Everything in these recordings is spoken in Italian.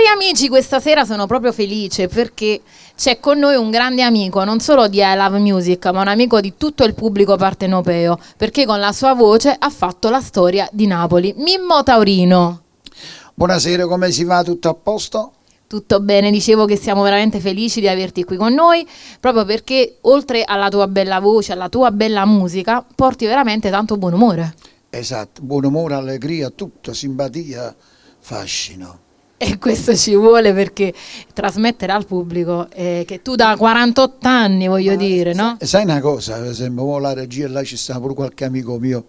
Cari amici, questa sera sono proprio felice perché c'è con noi un grande amico, non solo di I Love Music, ma un amico di tutto il pubblico partenopeo, perché con la sua voce ha fatto la storia di Napoli. Mimmo Taurino. Buonasera, come si va? Tutto a posto? Tutto bene, dicevo che siamo veramente felici di averti qui con noi, proprio perché oltre alla tua bella voce, alla tua bella musica, porti veramente tanto buon umore. Esatto, buon umore, allegria, tutto, simpatia, fascino. E questo ci vuole perché trasmettere al pubblico che tu da 48 anni, voglio dire, no? Sai una cosa, per esempio, la regia, là ci sta pure qualche amico mio,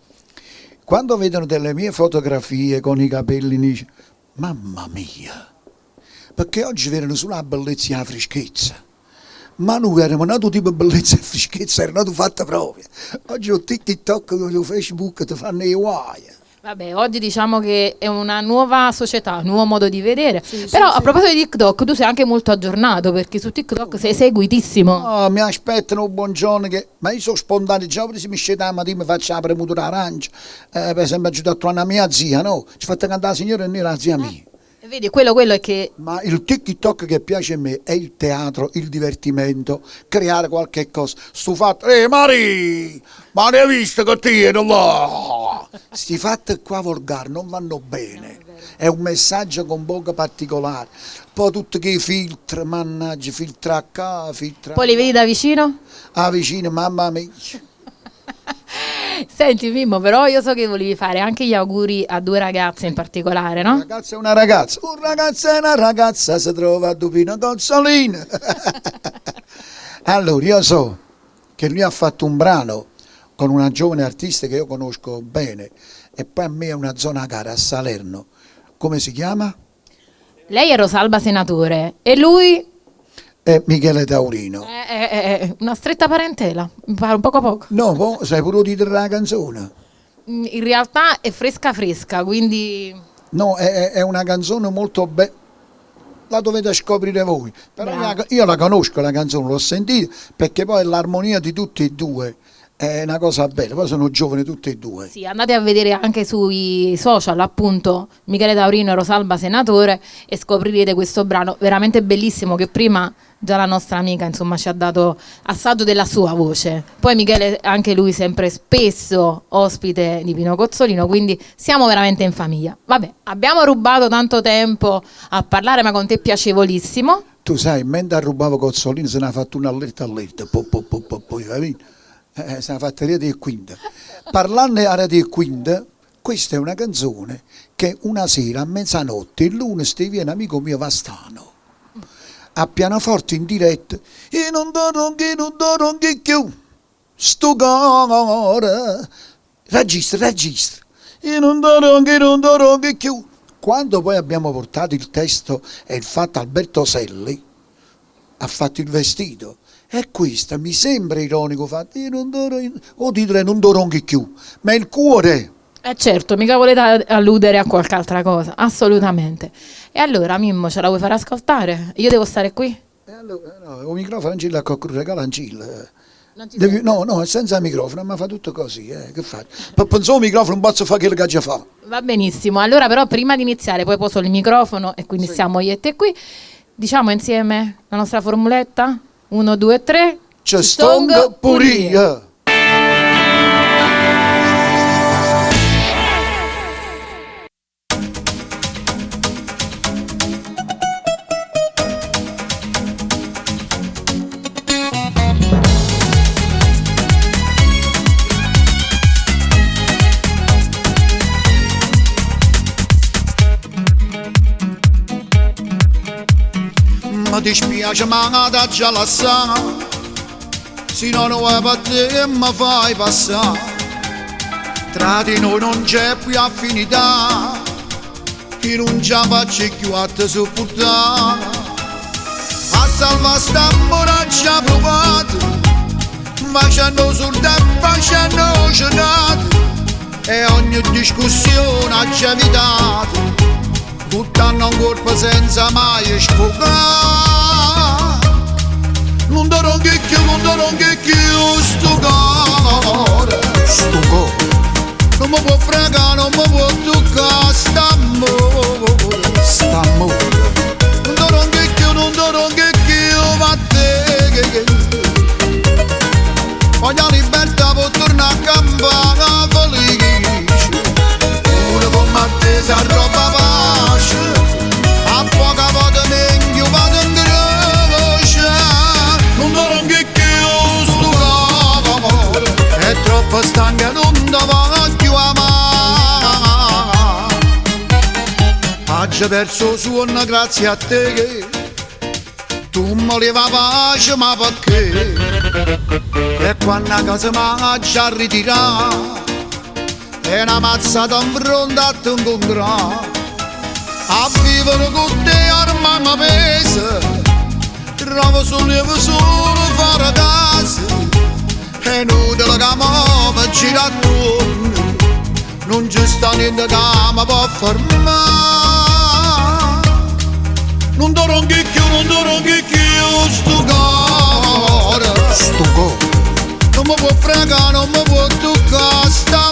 quando vedono delle mie fotografie con i capelli, dice, mamma mia, perché oggi vedono sulla bellezza e la freschezza. Ma noi eravamo nato tipo bellezza e freschezza, era nato fatta proprio. Oggi ho TikTok, ho Facebook, ti fanno i guai. Vabbè, oggi diciamo che è una nuova società, un nuovo modo di vedere. Però a proposito di TikTok, tu sei anche molto aggiornato perché su TikTok sei seguitissimo. No, mi aspettano un buongiorno ma io sono spontaneo, già se mi scende la mattina mi faccio la premutura arancia. Per esempio ho aiutato una mia zia, no? Ci ho fatto cantare la signora e non era la zia mia. Vedi, quello è che... Ma il TikTok che piace a me è il teatro, il divertimento, creare qualche cosa. Sto fatto, Mari, ma ne hai visto che ti no? Sti fatti qua volgari non vanno bene. È un messaggio con poco particolare. Poi tutti che filtri, mannaggia, filtra qua, filtra. Poi li vedi da vicino? Ah, vicino, mamma mia. Senti Mimmo, però io so che volevi fare anche gli auguri a due ragazze in particolare, no? Un ragazzo e una ragazza. Un ragazzo e una ragazza si trova a Dupino Cozzolino. Allora, io so che lui ha fatto un brano con una giovane artista che io conosco bene e poi a me è una zona cara a Salerno. Come si chiama? Lei è Rosalba Senatore e lui... È Michele Taurino. Una stretta parentela, mi pare un poco a poco. No, sai pure titolo della canzone? In realtà è fresca fresca, quindi... No, è una canzone molto bella. La dovete scoprire voi. Però io la conosco la canzone, l'ho sentita, perché poi l'armonia di tutti e due è una cosa bella. Poi sono giovani tutti e due. Sì, andate a vedere anche sui social, appunto, Michele Taurino e Rosalba Senatore e scoprirete questo brano veramente bellissimo che prima già la nostra amica insomma ci ha dato assaggio della sua voce. Poi Michele anche lui sempre spesso ospite di Pino Cozzolino, quindi siamo veramente in famiglia. Vabbè, abbiamo rubato tanto tempo a parlare, ma con te è piacevolissimo. Tu sai, mentre rubavo Cozzolino se ne ha fatto una allerta, poi capito? Se ne ha fatta rete e quinta. Parlando a rete e quinta, questa è una canzone che una sera a mezzanotte il lunes ti viene amico mio Vastano a pianoforte in diretta e non doronghi più sto cuore registra e non doronghi più. Quando poi abbiamo portato il testo e il fatto Alberto Selli ha fatto il vestito e questa mi sembra ironico fatto o dire non doronghi più, ma il cuore. Certo, mica volete alludere a qualche altra cosa, assolutamente. E allora Mimmo, ce la vuoi far ascoltare? Io devo stare qui? Allora, no, il microfono non ce l'ha con regala ancilla. Non ci No, è senza microfono, ma fa tutto così, che fai? Per pensare un microfono non posso fare quello che già fa. Va benissimo, allora però prima di iniziare poi poso il microfono e quindi siamo io e te qui. Diciamo insieme la nostra formuletta? 1, 2, 3. C'è stonga puria. Mi dispiace ma da già la sa, se non vuoi per te mi fai passare. Tra di noi non c'è più affinità, che non ci faccio più a te sopportare. A salvare sta amore ci ha provato, facendo sorda e facendo cenate, e ogni discussione ci ha evitato. Buttando un colpo senza mai sfogare. Non doronghi più, sto cuore. Non mi può fregare, non mi può toccare, st'amore. una campana felice, una come a te si arroba pace, a poco a poco ne vado in croce, non dormo che io sto amore, è troppo stanca non ti voglio amare, oggi perso suono grazie a te che tu mi leva pace ma perché? E quando a casa mi ha già ritirato e una mazzata in fronte a te incontrare, a vivere con te ormai mi pesa, trovo sollievo solo fare casa, è inutile che mi gira attorno, non ci sta niente che mi può fermare. Non dormo che io sto cuore, non mi può fregare, non mi può toccare, sta